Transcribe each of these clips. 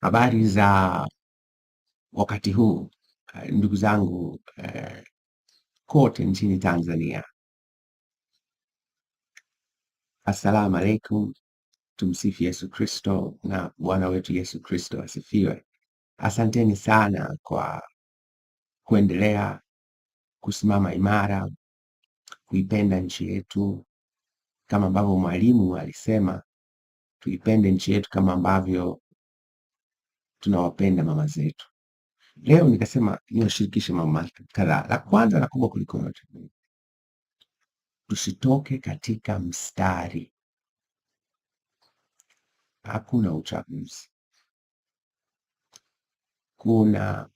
Habari za wakati huu ndugu zangu kote nchini Tanzania. Assalamu alaikum, tumsifu Yesu Kristo na Bwana wetu Yesu Kristo asifiwe. Asanteni sana kwa kuendelea kusimama imara, kuipenda nchi yetu kama ambavyo mwalimu alisema tuipende nchi yetu kama ambavyo tunawapenda mama zetu. Leo nikasema niwashirikishe mambo kadhaa. La kwanza na kubwa kuliko yote, tusitoke katika mstari. Hakuna uchaguzi. Kuna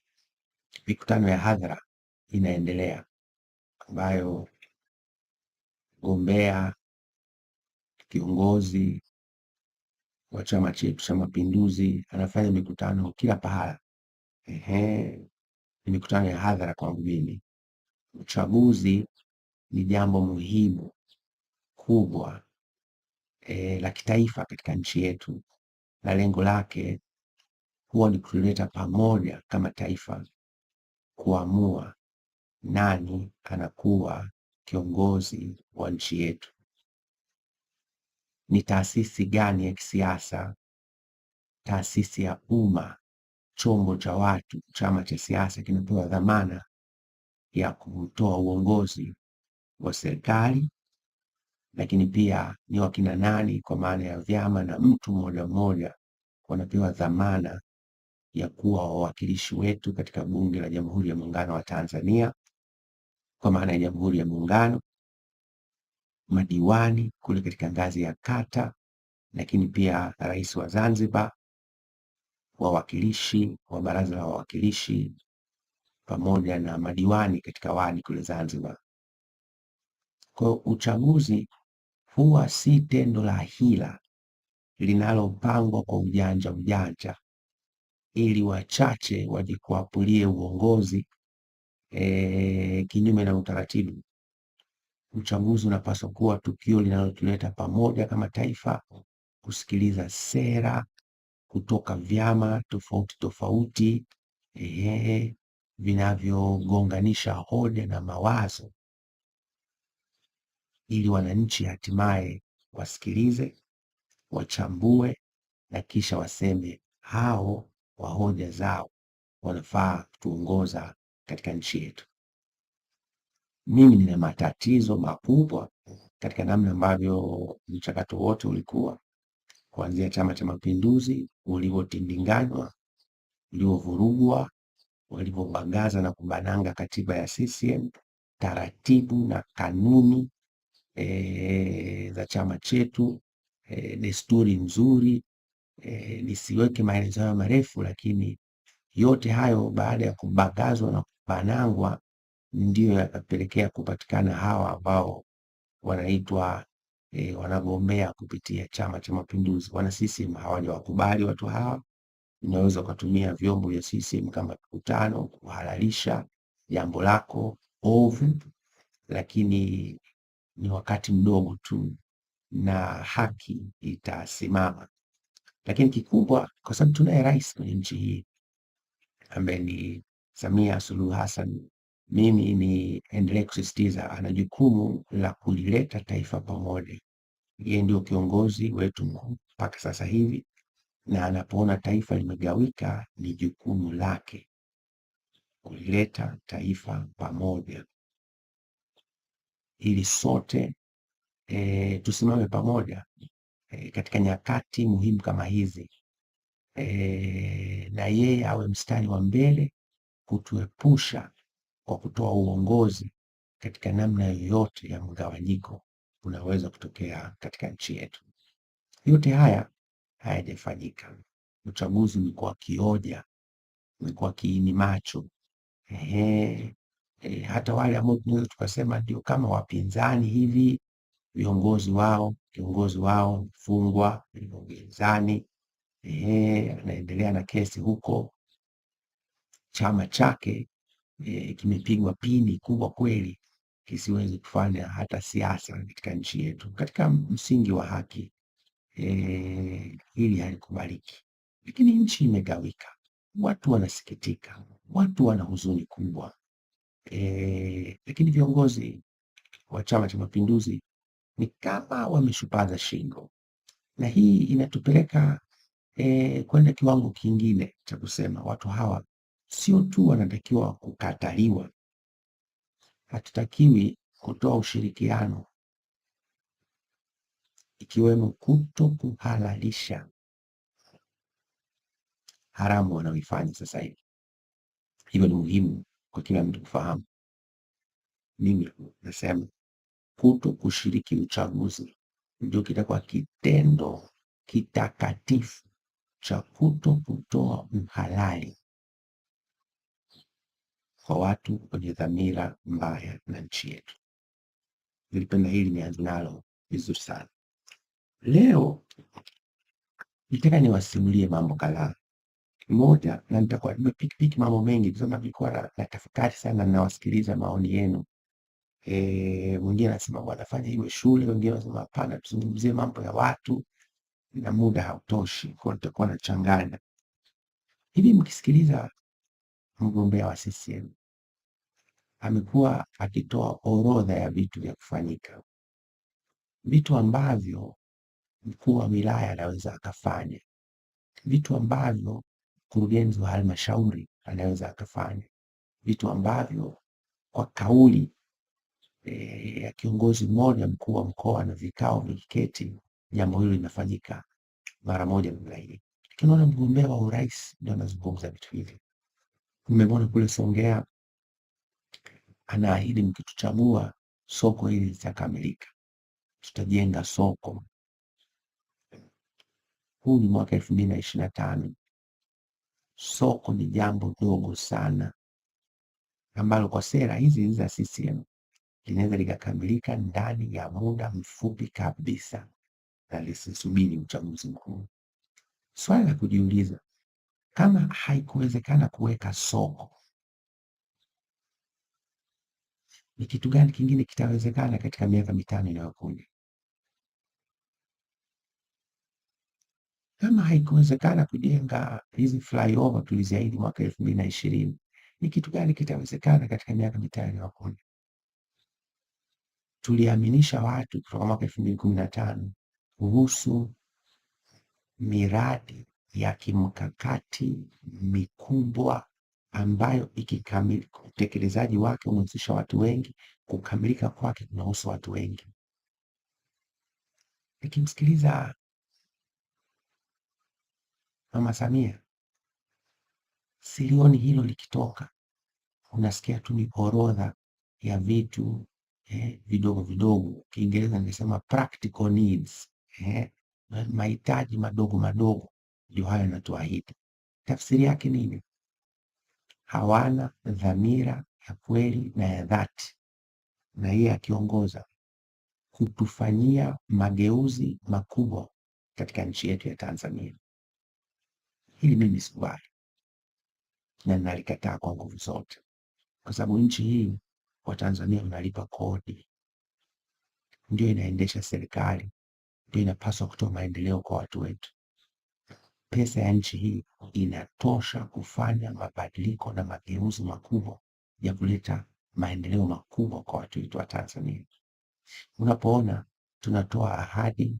mikutano ya hadhara inaendelea ambayo gombea kiongozi wa chama chetu cha Mapinduzi anafanya mikutano kila pahala. Ni mikutano ya hadhara kwangu mimi. Uchaguzi ni jambo muhimu kubwa la kitaifa katika nchi yetu, na lengo lake huwa ni kuleta pamoja kama taifa, kuamua nani anakuwa kiongozi wa nchi yetu. Ni taasisi gani ya kisiasa, taasisi ya umma, chombo cha watu, chama cha siasa kimepewa dhamana ya kutoa uongozi wa serikali, lakini pia ni wakina nani, kwa maana ya vyama na mtu mmoja mmoja wanapewa dhamana ya kuwa wawakilishi wetu katika Bunge la Jamhuri ya Muungano wa Tanzania, kwa maana ya Jamhuri ya Muungano, madiwani kule katika ngazi ya kata, lakini pia rais wa Zanzibar, wawakilishi wa Baraza la Wawakilishi, pamoja na madiwani katika wadi kule Zanzibar. Kwa uchaguzi huwa si tendo la hila linalopangwa kwa ujanja ili wachache wajikwapulie uongozi kinyume na utaratibu. Uchaguzi unapaswa kuwa tukio linalotuleta pamoja kama taifa, kusikiliza sera kutoka vyama tofauti tofauti vinavyogonganisha hoja na mawazo, ili wananchi hatimaye wasikilize, wachambue na kisha waseme hao wa hoja zao wanafaa kutuongoza katika nchi yetu. Mimi nina matatizo makubwa katika namna ambavyo mchakato wote ulikuwa, kuanzia Chama cha Mapinduzi ulivyotindinganywa, ulivyovurugwa, walivyobagaza na kubananga katiba ya CCM, taratibu na kanuni za chama chetu, desturi nzuri. Nisiweke maelezo hayo marefu, lakini yote hayo baada ya kubagazwa na kubanangwa ndio yakapelekea kupatikana hawa ambao wanaitwa wanagombea kupitia Chama cha Mapinduzi. Wana CCM hawajawakubali watu hawa. Unaweza ukatumia vyombo vya CCM kama mikutano kuhalalisha jambo lako ovu, lakini ni wakati mdogo tu na haki itasimama. Lakini kikubwa, kwa sababu tunaye rais kwenye nchi hii ambaye ni Samia Suluhu Hassan, mimi niendelee kusisitiza ana jukumu la kulileta taifa pamoja. Yeye ndio kiongozi wetu mkuu mpaka sasa hivi, na anapoona taifa limegawika ni jukumu lake kulileta taifa pamoja, ili sote tusimame pamoja katika nyakati muhimu kama hizi, na yeye awe mstari wa mbele kutuepusha kwa kutoa uongozi katika namna yoyote ya mgawanyiko unaweza kutokea katika nchi yetu. Yote haya hayajafanyika. Uchaguzi umekuwa kioja, umekuwa kiini macho. Hata wale ambao tunaweza tukasema ndio kama wapinzani hivi, kiongozi wao mfungwa gerezani, anaendelea na kesi huko. Chama chake kimepigwa pini kubwa kweli, kisiwezi kufanya hata siasa katika nchi yetu katika msingi wa haki. Hili halikubaliki. lakini nchi imegawika, watu wanasikitika, watu wana huzuni kubwa. Lakini viongozi wa Chama cha Mapinduzi ni kama wameshupaza shingo, na hii inatupeleka kwenda kiwango kingine cha kusema watu hawa sio tu wanatakiwa kukataliwa, hatutakiwi kutoa ushirikiano, ikiwemo kuto kuhalalisha haramu wanaoifanya sasa hivi. Hivyo ni muhimu kwa kila mtu kufahamu. Mimi nasema kuto kushiriki uchaguzi ndio kitakuwa kitendo kitakatifu cha kuto kutoa uhalali kwa watu wenye dhamira mbaya na nchi yetu. Nilipenda hili nianze nalo vizuri sana. Leo nitaka niwasimulie mambo kadhaa. Moja, na nitakuwa nimepiki mambo mengi kusema nilikuwa na tafakari sana, nawasikiliza maoni yenu. Mwingine anasema bwana fanya iwe shule, wengine wanasema hapana, tuzungumzie mambo ya watu, na muda hautoshi, kwa nitakuwa nachanganya. Hivi mkisikiliza mgombea wa CCM amekuwa akitoa orodha ya vitu vya kufanyika, vitu ambavyo mkuu wa wilaya anaweza akafanya, vitu ambavyo mkurugenzi wa halmashauri anaweza akafanya, vitu ambavyo kwa kauli ya kiongozi mmoja, mkuu wa mkoa, na vikao vikiketi, jambo hilo linafanyika mara moja namna hii. Tunaona mgombea wa urais ndio anazungumza vitu hivi. Mmemwona kule Songea anaahidi mkituchagua soko hili litakamilika, tutajenga soko. Huu ni mwaka 2025. Soko ni jambo dogo sana ambalo kwa sera hizi za CCM linaweza likakamilika ndani ya muda mfupi kabisa na lisisubiri uchaguzi mkuu. Swali la kujiuliza, kama haikuwezekana kuweka soko, ni kitu gani kingine kitawezekana katika miaka mitano inayokuja? Kama haikuwezekana kujenga hizi flyover tuliziahidi mwaka 2020, ni kitu gani kitawezekana katika miaka mitano inayokuja? Tuliaminisha watu kutoka mwaka 2015 kuhusu miradi ya kimkakati mikubwa ambayo ikikamilika, utekelezaji wake unahusisha watu wengi, kukamilika kwake kunahusu watu wengi. Nikimsikiliza Mama Samia, silioni hilo likitoka. Unasikia tu ni orodha ya vitu vidogo vidogo, Kiingereza ningesema practical needs, mahitaji madogo madogo, ndio hayo yanatuahidi. Tafsiri yake nini? Hawana dhamira ya kweli na ya dhati, na yeye akiongoza kutufanyia mageuzi makubwa katika nchi yetu ya Tanzania. Hili mimi sikubali na nalikataa kwa nguvu zote, kwa sababu nchi hii Watanzania wanalipa kodi, ndio inaendesha serikali, ndio inapaswa kutoa maendeleo kwa watu wetu. Pesa ya nchi hii inatosha kufanya mabadiliko na mageuzi makubwa ya kuleta maendeleo makubwa kwa watu wetu wa Tanzania. Unapoona tunatoa ahadi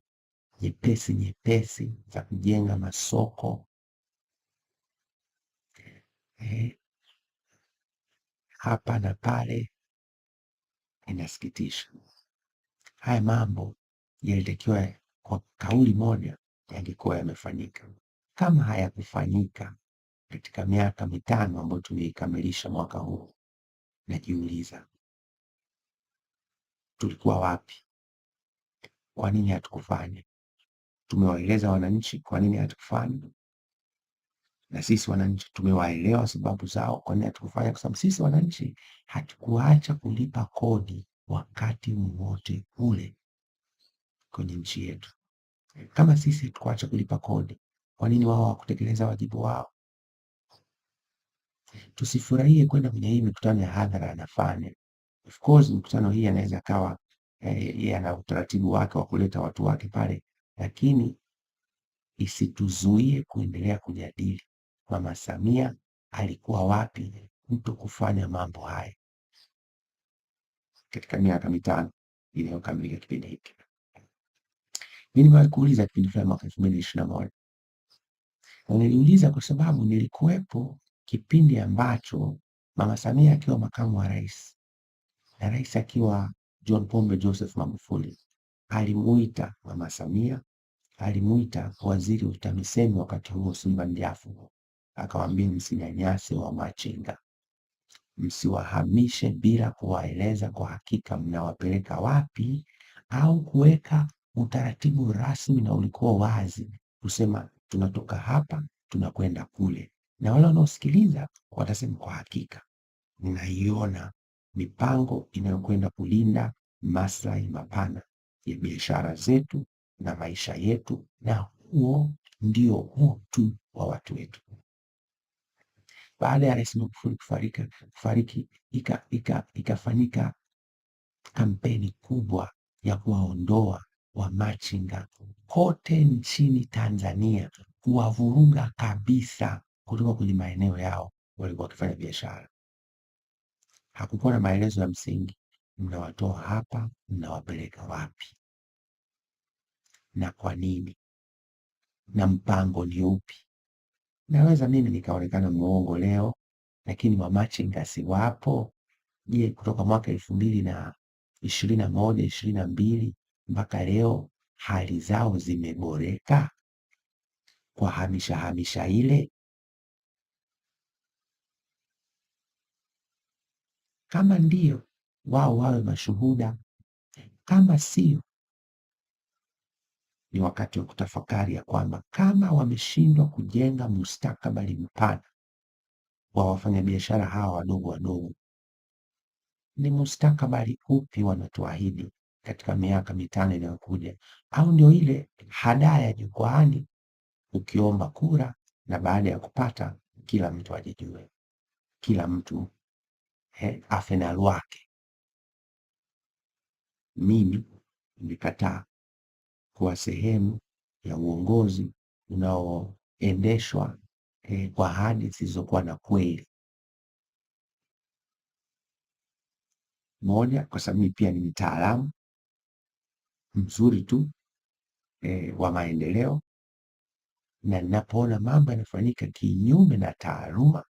nyepesi nyepesi za kujenga masoko hapa na pale, inasikitisha. Haya mambo yalitakiwa kwa kauli moja yangekuwa yamefanyika. Kama hayakufanyika katika miaka mitano ambayo tumeikamilisha mwaka huu, najiuliza tulikuwa wapi? Kwa nini hatukufanya? Tumewaeleza wananchi kwa nini hatukufanya, na sisi wananchi tumewaelewa sababu zao kwa nini hatukufanya, kwa sababu sisi wananchi hatukuacha kulipa kodi wakati wowote ule kwenye nchi yetu. Kama sisi hatukuacha kulipa kodi, kwa nini wao hawakutekeleza wajibu wao? Tusifurahie kwenda kwenye hii mikutano ya hadhara anafanya. Of course mikutano hii anaweza kawa yeye ana utaratibu wake wa kuleta watu wake pale, lakini isituzuie kuendelea kujadili Mama Samia alikuwa wapi mtu kufanya mambo haya katika miaka mitano iliyokamilika kipindi hiki. Mimi nimewahi kuuliza kipindi fulani mwaka 2021, na niliuliza kwa sababu nilikuwepo kipindi ambacho Mama Samia akiwa makamu wa rais na rais akiwa John Pombe Joseph Magufuli alimuita Mama Samia, alimuita waziri wa TAMISEMI wakati huo Simba Njafu, akawaambia msinyanyase wamachinga, msiwahamishe bila kuwaeleza kwa hakika mnawapeleka wapi, au kuweka utaratibu rasmi na ulikuwa wazi kusema tunatoka hapa tunakwenda kule, na wale wanaosikiliza watasema kwa hakika ninaiona mipango inayokwenda kulinda maslahi mapana ya biashara zetu na maisha yetu, na huo ndio utu wa watu wetu. Baada ya Rais Magufuli kufariki, ikafanyika kampeni kubwa ya kuwaondoa wamachinga kote nchini Tanzania, kuwavuruga kabisa kutoka kwenye maeneo yao walikuwa wakifanya biashara. Hakukuwa na maelezo ya msingi, mnawatoa hapa, mnawapeleka wapi na kwa nini, na mpango ni upi? Naweza mimi nikaonekana mwongo leo, lakini wamachinga si wapo? Je, kutoka mwaka 2021, 2022 mpaka leo hali zao zimeboreka kwa hamisha ile? Kama ndio, wao wawe mashuhuda. Kama sio, ni wakati wa kutafakari ya kwamba kama wameshindwa kujenga mustakabali mpana wa wafanyabiashara hawa wadogo, ni mustakabali upi wanatuahidi katika miaka mitano inayokuja? Au ndio ile hadaya jukwaani, ukiomba kura na baada ya kupata kila mtu ajijue, kila mtu afe na lwake? Mimi nimekataa kuwa sehemu ya uongozi unaoendeshwa kwa ahadi zisizokuwa na kweli. Moja, kwa sababu mimi pia ni mtaalamu mzuri tu wa maendeleo, na ninapoona mambo yanafanyika kinyume na taaluma.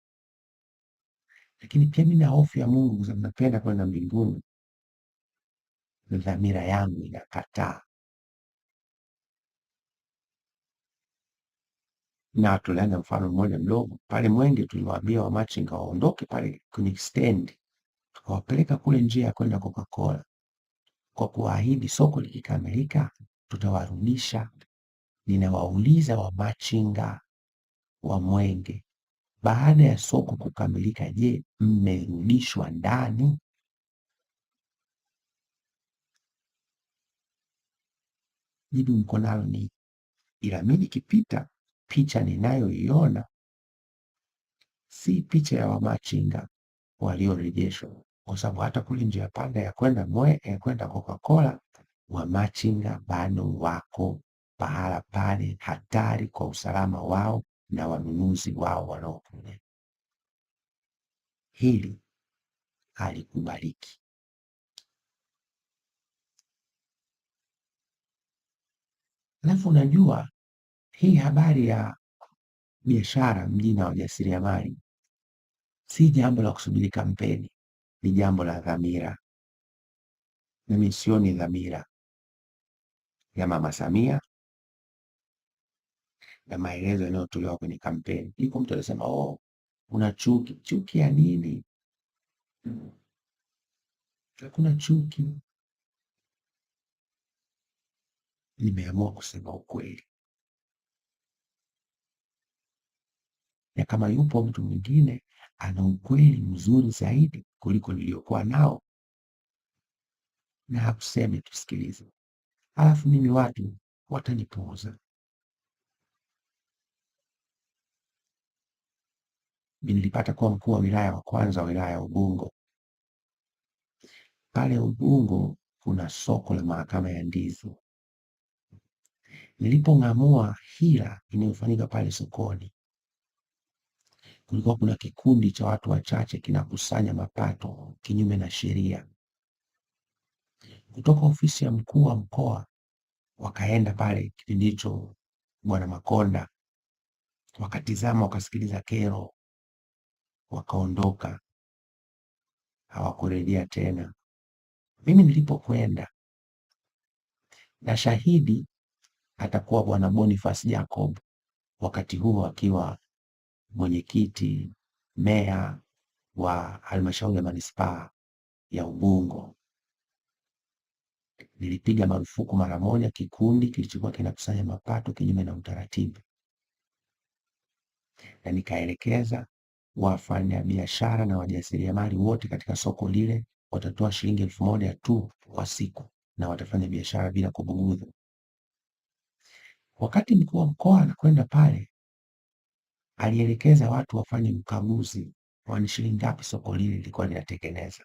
Lakini pia mimi na hofu ya Mungu, kwa sababu napenda kwenda mbinguni, na dhamira yangu inakataa. Na tulianza mfano mmoja mdogo pale Mwenge, tuliwaambia wamachinga waondoke pale kwenye stendi, tukawapeleka kule njia ya kwenda Coca-Cola kwa kuahidi soko likikamilika tutawarudisha. Ninawauliza wamachinga wa Mwenge, baada ya soko kukamilika, je, mmerudishwa ndani? Jibu mko nalo ni ila mimi nikipita, picha ninayoiona si picha ya wamachinga waliorejeshwa, kwa sababu hata kule njia panda ya kwenda Coca-Cola wamachinga bado wako pahala pale, hatari kwa usalama wao na wanunuzi wao wanaokuja. Hili halikubaliki. Alafu unajua hii habari ya biashara mjini na wajasiriamali si jambo la kusubiri kampeni, ni jambo la dhamira. Mimi sioni dhamira ya Mama Samia na maelezo yanayotolewa kwenye kampeni. Iko mtu anasema una chuki. Chuki ya nini? Hakuna chuki. Nimeamua kusema ukweli, na kama yupo mtu mwingine ana ukweli mzuri zaidi kuliko niliokuwa nao, na hakuseme tusikilize, alafu mimi watu watanipuuza. Nilipata kuwa mkuu wa wilaya wa kwanza wa wilaya ya Ubungo. Pale Ubungo kuna soko la mahakama ya ndizi. Nilipong'amua hila inayofanyika pale sokoni, kulikuwa kuna kikundi cha watu wachache kinakusanya mapato kinyume na sheria. Kutoka ofisi ya mkuu wa mkoa wakaenda pale kipindi hicho Bwana Makonda, wakatizama, wakasikiliza kero, wakaondoka, hawakurejea tena. Mimi nilipokwenda, na shahidi atakuwa Bwana Boniface Jacob, wakati huo akiwa mwenyekiti meya wa halmashauri ya manispaa ya Ubungo. Nilipiga marufuku mara moja kikundi kilichokuwa kinakusanya mapato kinyume na utaratibu, na nikaelekeza wafanyabiashara na wajasiriamali wote katika soko lile watatoa shilingi 1,000 tu kwa siku na watafanya biashara bila kubugudhi. Wakati mkuu wa mkoa anakwenda pale, alielekeza watu wafanye ukaguzi wa ni shilingi ngapi soko lile lilikuwa linatengeneza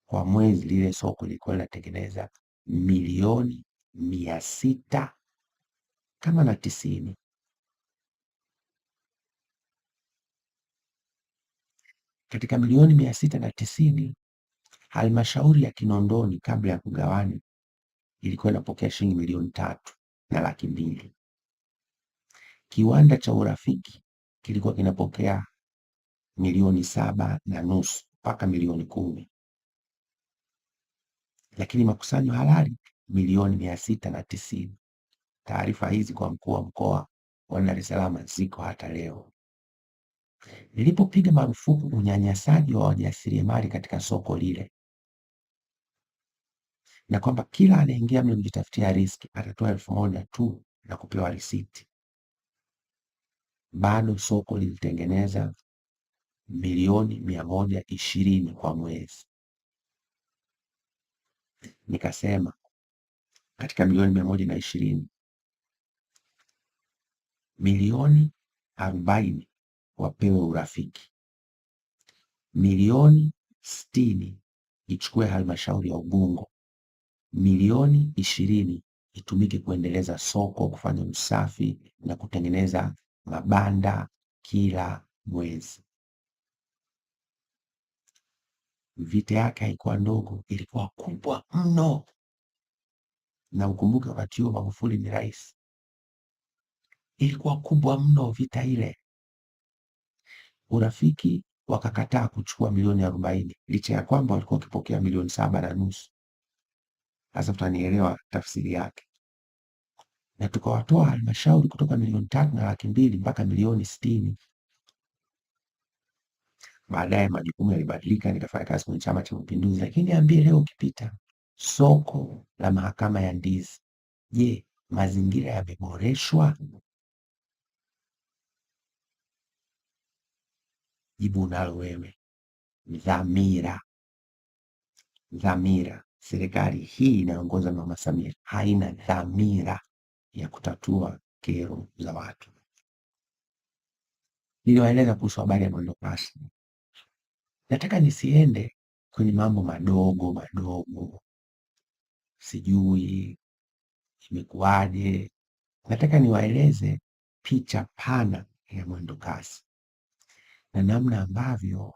kwa mwezi. Lile soko lilikuwa linatengeneza milioni 690. Katika milioni 690, halmashauri ya Kinondoni kabla ya kugawanya ilikuwa inapokea shilingi milioni 3,200,000. Kiwanda cha Urafiki kilikuwa kinapokea milioni 7.5 mpaka milioni 10, lakini makusanyo halali milioni 690. Taarifa hizi kwa mkuu wa mkoa wa Dar es Salaam ziko hata leo. Nilipopiga marufuku unyanyasaji wa wajasiriamali katika soko lile, na kwamba kila anaingia mle kujitafutia riski atatoa 1,000 tu na kupewa risiti, bado soko lilitengeneza milioni 120 kwa mwezi. Nikasema katika milioni 120, milioni 40 wapewe Urafiki, milioni 60 ichukue halmashauri ya Ubungo, milioni 20 itumike kuendeleza soko, kufanya usafi na kutengeneza mabanda kila mwezi. Vita yake haikuwa ndogo, ilikuwa kubwa mno. Na ukumbuke wakati huo Magufuli ni rais. Ilikuwa kubwa mno vita ile. Urafiki wakakataa kuchukua milioni 40 licha ya kwamba walikuwa wakipokea milioni 7.5. Sasa tutanielewa tafsiri yake. Na tukawatoa halmashauri kutoka milioni 3,200,000 mpaka milioni 60. Baadaye majukumu yalibadilika, nikafanya kazi kwenye Chama cha Mapinduzi. Lakini niambie leo, ukipita soko la Mahakama ya Ndizi, je, mazingira yameboreshwa? Jibu unalo wewe. Dhamira. Serikali hii inayoongozwa na Mama Samia haina dhamira ya kutatua kero za watu. Niliwaeleza kuhusu habari ya mwendokasi. Nataka nisiende kwenye mambo madogo, sijui imekuwaje. Nataka niwaeleze picha pana ya mwendokasi na namna ambavyo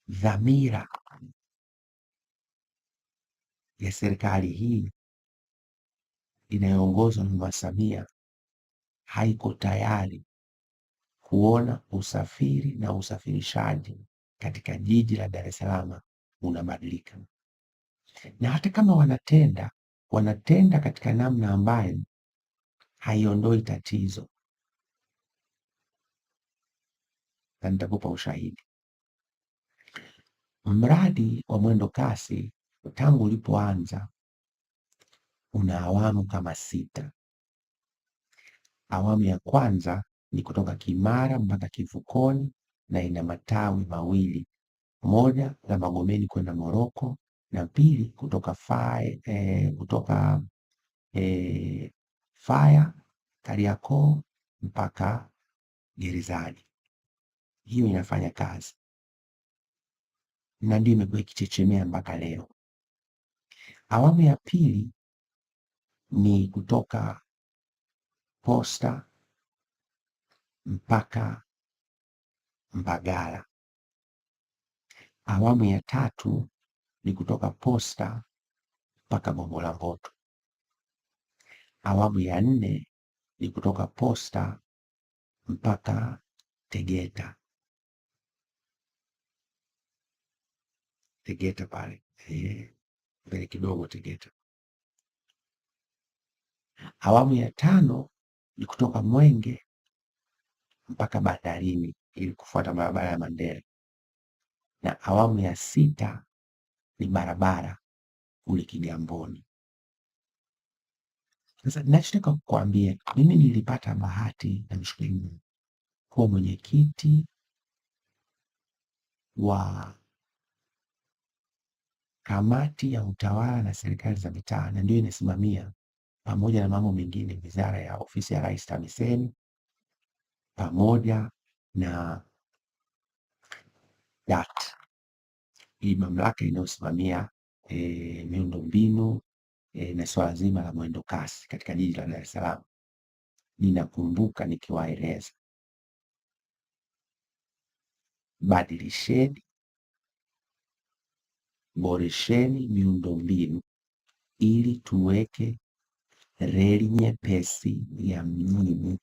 dhamira ya serikali hii inayoongozwa na Mama Samia haiko tayari kuona usafiri na usafirishaji katika jiji la Dar es Salaam unabadilika. Na hata kama wanatenda katika namna ambayo haiondoi tatizo, na nitakupa ushahidi. Mradi wa mwendo kasi tangu ulipoanza una awamu kama 6. Awamu ya kwanza ni kutoka Kimara mpaka Kivukoni na ina matawi mawili, moja la Magomeni kwenda Moroko na pili kutoka Faya Kariakoo mpaka Gerezani. Hiyo inafanya kazi na ndio imekuwa ikichechemea mpaka leo. Awamu ya pili ni kutoka Posta mpaka Mbagala. Awamu ya tatu ni kutoka Posta mpaka Gongo la Mboto. Awamu ya nne ni kutoka Posta mpaka Tegeta. Tegeta pale mbele kidogo Tegeta. Awamu ya tano ni kutoka Mwenge mpaka bandarini ili kufuata barabara ya Mandela, na awamu ya sita ni barabara kule Kigamboni. Sasa ninachotaka kukuambia, mimi nilipata bahati na mshukuru kuwa mwenyekiti wa kamati ya utawala na serikali za mitaa, na ndio inasimamia pamoja na mambo mengine wizara ya ofisi ya Rais TAMISEMI pamoja na DART, hii mamlaka inayosimamia miundombinu na swala zima la mwendo kasi katika jiji la Dar es Salaam. Ninakumbuka nikiwaeleza, badilisheni, boresheni miundombinu ili tuweke reli nyepesi ya mjini.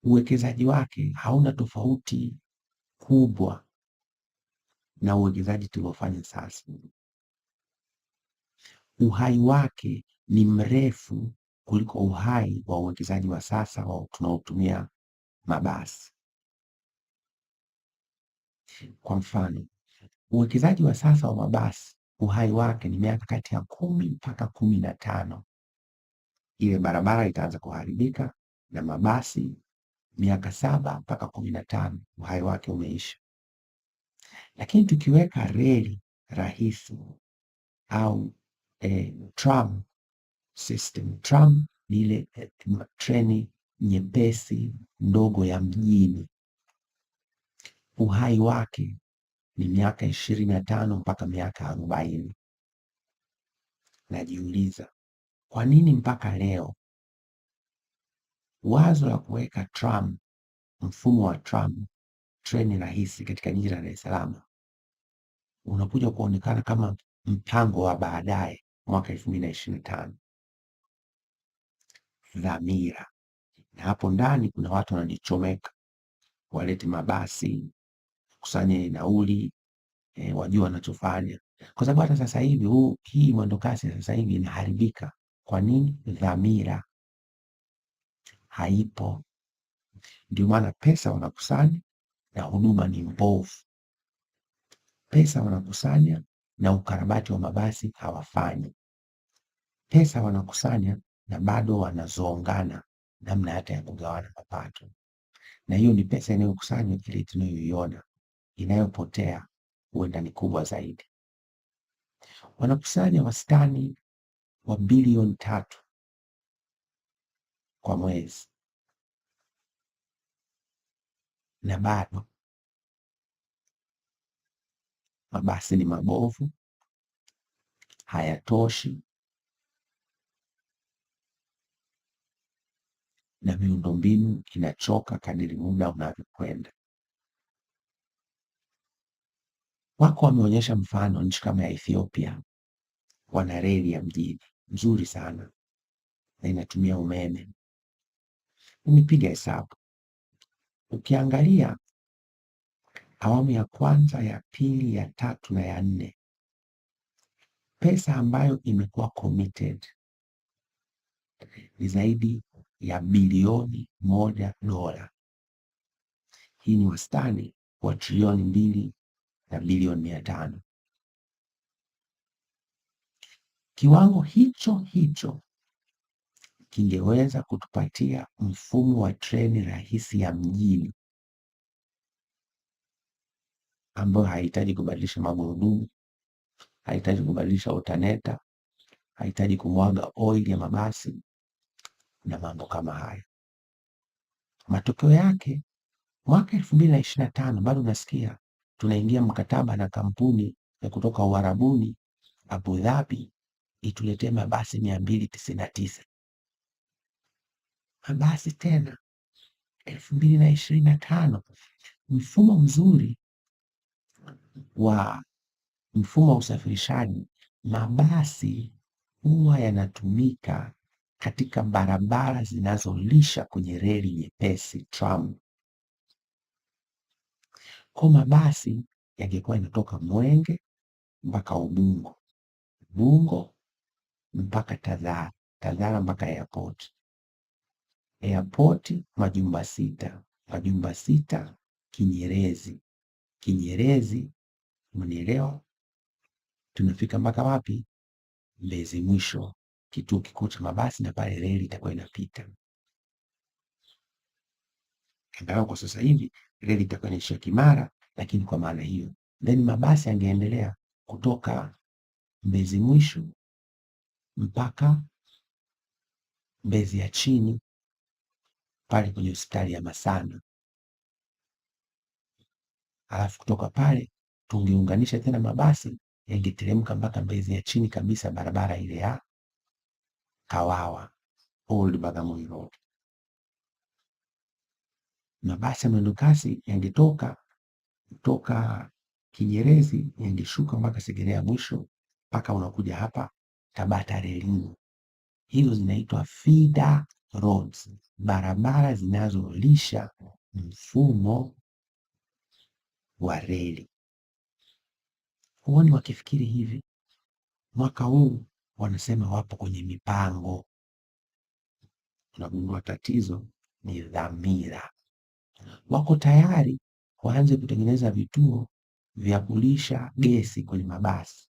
Uwekezaji wake hauna tofauti kubwa na uwekezaji tuliofanya sasa. Uhai wake ni mrefu kuliko uhai wa uwekezaji wa sasa tunaotumia mabasi. Kwa mfano, uwekezaji wa sasa wa mabasi uhai wake ni miaka kati ya 10 mpaka 15. Ile barabara itaanza kuharibika, na mabasi miaka 7 mpaka 15 uhai wake umeisha. Lakini tukiweka reli rahisi au tram system. Tram ni ile treni nyepesi ndogo ya mjini, uhai wake ni miaka 25 mpaka miaka 40. Najiuliza, kwa nini mpaka leo wazo la kuweka tram, mfumo wa tram, treni rahisi katika jiji la Dar es Salaam unakuja kuonekana kama mpango wa baadaye mwaka 2025? Dhamira. Na hapo ndani kuna watu wanajichomeka, walete mabasi, kusanye nauli, wajua wanachofanya, kwa sababu hata sasa hivi hii mwendokasi sasa hivi inaharibika. Kwa nini? Dhamira haipo. Ndio maana pesa wanakusanya na huduma ni mbovu. Pesa wanakusanya na ukarabati wa mabasi hawafanyi. Pesa wanakusanya na bado wanazongana namna hata ya kugawana mapato, na hiyo ni pesa inayokusanywa, ile tunayoiona. Inayopotea huenda ni kubwa zaidi. Wanakusanya wastani wa bilioni 3 kwa mwezi, na bado mabasi ni mabovu, hayatoshi, na miundombinu inachoka kadiri muda unavyokwenda. Wako wameonyesha mfano nchi kama ya Ethiopia, wana reli ya mjini nzuri sana na inatumia umeme. Nimepiga hesabu, ukiangalia awamu ya kwanza, ya pili, ya tatu na ya 4, pesa ambayo imekuwa committed ni zaidi ya bilioni $1. Hii ni wastani wa trilioni 2 na bilioni 500. Kiwango hicho hicho kingeweza kutupatia mfumo wa treni rahisi ya mjini ambayo haihitaji kubadilisha magurudumu, haihitaji kubadilisha alternator, haihitaji kumwaga oil ya mabasi na mambo kama hayo. Matokeo yake mwaka 2025 bado nasikia tunaingia mkataba na kampuni ya kutoka Uarabuni, Abu Dhabi, ituletee mabasi 299. Mabasi tena 2025. Mfumo mzuri wa usafirishaji, mabasi huwa yanatumika katika barabara zinazolisha kwenye reli nyepesi, tram. Kwa mabasi yangekuwa yanatoka Mwenge mpaka Ubungo, Ubungo mpaka Tazara, Tazara mpaka airport, airport Majumba Sita, Majumba Sita Kinyerezi, Kinyerezi, mnielewa, tunafika mpaka wapi? Mbezi Mwisho, kituo kikuu cha mabasi, na pale reli itakuwa inapita. Ingawa kwa sasa hivi reli itakuwa inaishia Kimara, lakini kwa maana hiyo, then mabasi yangeendelea kutoka Mbezi Mwisho mpaka Mbezi ya Chini pale kwenye hospitali ya Masana, alafu kutoka pale tungeunganisha tena mabasi yangeteremka mpaka Mbezi ya Chini kabisa, barabara ile ya Kawawa, Old Bagamoyo Road. Mabasi ya mwendo kasi yangetoka kutoka Kinyerezi yangeshuka mpaka Segerea mwisho mpaka unakuja hapa Tabata relini. Hizo zinaitwa feeder roads, barabara zinazolisha mfumo wa reli. Huoni wakifikiri hivi? Mwaka huu wanasema wapo kwenye mipango. Unagundua tatizo ni dhamira. Wako tayari waanze kutengeneza vituo vya kulisha gesi kwenye mabasi,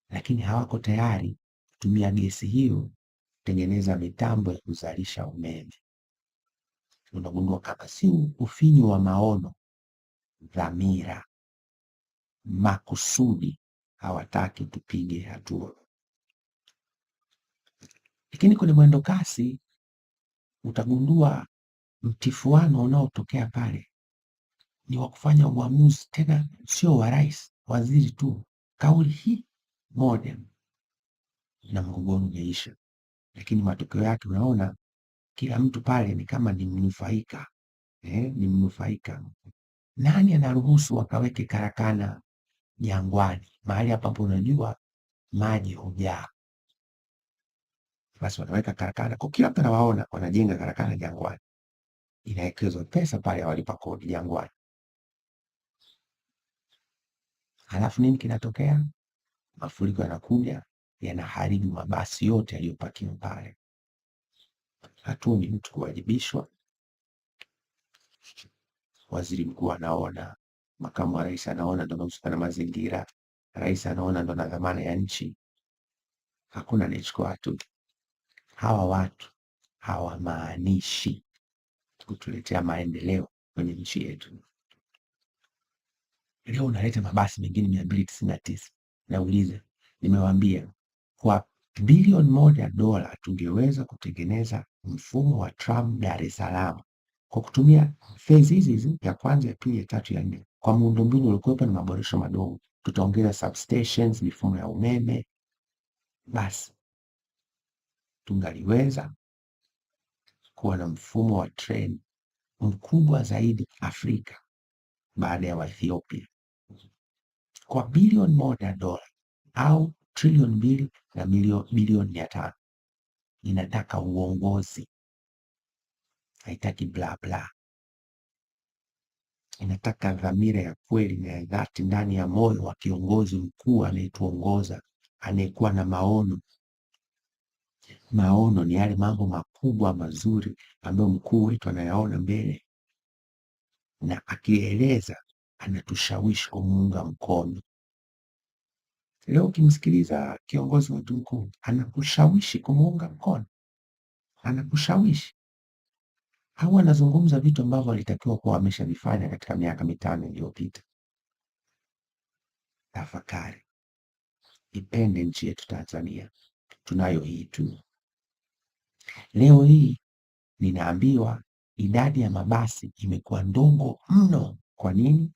lakini hawako tayari kutumia gesi hiyo kutengeneza mitambo ya kuzalisha umeme. Unagundua kama si ufinyu wa maono, dhamira, makusudi, hawataki tupige hatua. Lakini kwenye mwendo kasi utagundua mtifuano unaotokea pale ni wa kufanya uamuzi, tena sio wa rais, waziri tu. Kauli hii moja na mgogoro umeisha, lakini matokeo yake unaona kila mtu pale ni kama ni mnufaika. Ni mnufaika. Nani anaruhusu wakaweke karakana Jangwani, mahali ambapo unajua maji hujaa? Basi wanaweka karakana kwa kila mtu anawaona, wanajenga karakana Jangwani, inawekezwa pesa pale, walipa kodi Jangwani. Halafu nini kinatokea? Mafuriko yanakuja, yanaharibu mabasi yote yaliyopakiwa pale. Hatuni mtu kuwajibishwa. Waziri mkuu anaona, makamu wa rais anaona, ndo anahusika na mazingira, rais anaona ndo na dhamana ya nchi. Hakuna anayechukua hatua. Hawa watu hawamaanishi kutuletea maendeleo kwenye nchi yetu. Leo unaleta mabasi mengine 299. Nauliza, nimewaambia kwa bilioni $1 tungeweza kutengeneza mfumo wa tram Dar es Salaam kwa kutumia phase hizi ya kwanza, ya pili, ya tatu, ya nne, kwa muundombinu uliokuwepo na maboresho madogo. Tutaongeza substations, mifumo ya umeme, basi tungaliweza kuwa na mfumo wa treni mkubwa zaidi Afrika baada ya Ethiopia. Kwa bilioni $1 au trilioni 2 na bilioni 500. Inataka uongozi, haitaki bla bla. Inataka dhamira ya kweli na ya dhati ndani ya moyo wa kiongozi mkuu anayetuongoza, anayekuwa na maono. Maono ni yale mambo makubwa mazuri ambayo mkuu wetu anayaona mbele, na akieleza anatushawishi kumuunga mkono. Leo ukimsikiliza kiongozi wetu mkuu, anakushawishi kumuunga mkono, anakushawishi au anazungumza vitu ambavyo alitakiwa kuwa ameshavifanya katika miaka 5 iliyopita. Tafakari, ipende nchi yetu Tanzania, tunayo hii tu. Leo hii ninaambiwa idadi ya mabasi imekuwa ndogo mno. Kwa nini?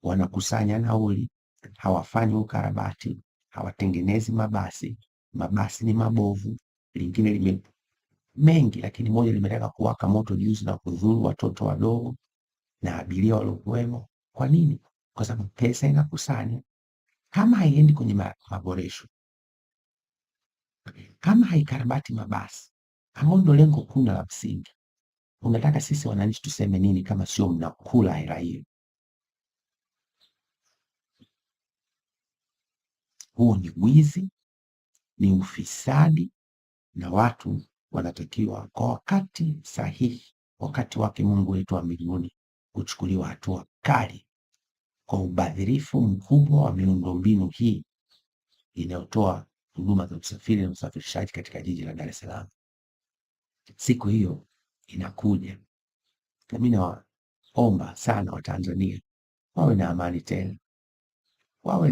Wanakusanya nauli, hawafanyi ukarabati, hawatengenezi mabasi, mabasi ni mabovu, lingine mengi, lakini moja limetaka kuwaka moto juzi na kudhuru watoto wadogo na abiria waliokuwemo. Kwa nini? Kwa sababu pesa inakusanywa, kama haiendi kwenye maboresho, kama haikarabati mabasi ambao ndio lengo kuu la msingi, unataka sisi wananchi tuseme nini kama sio mnakula hela hiyo? Huo ni wizi, ni ufisadi, na watu wanatakiwa kwa wakati sahihi, wakati wake Mungu wetu wa mbinguni, kuchukuliwa hatua kali kwa ubadhirifu mkubwa wa miundombinu hii inayotoa huduma za usafiri na usafirishaji katika jiji la Dar es Salaam. Siku hiyo inakuja, na mimi nawaomba sana Watanzania wawe na amani tena, wawe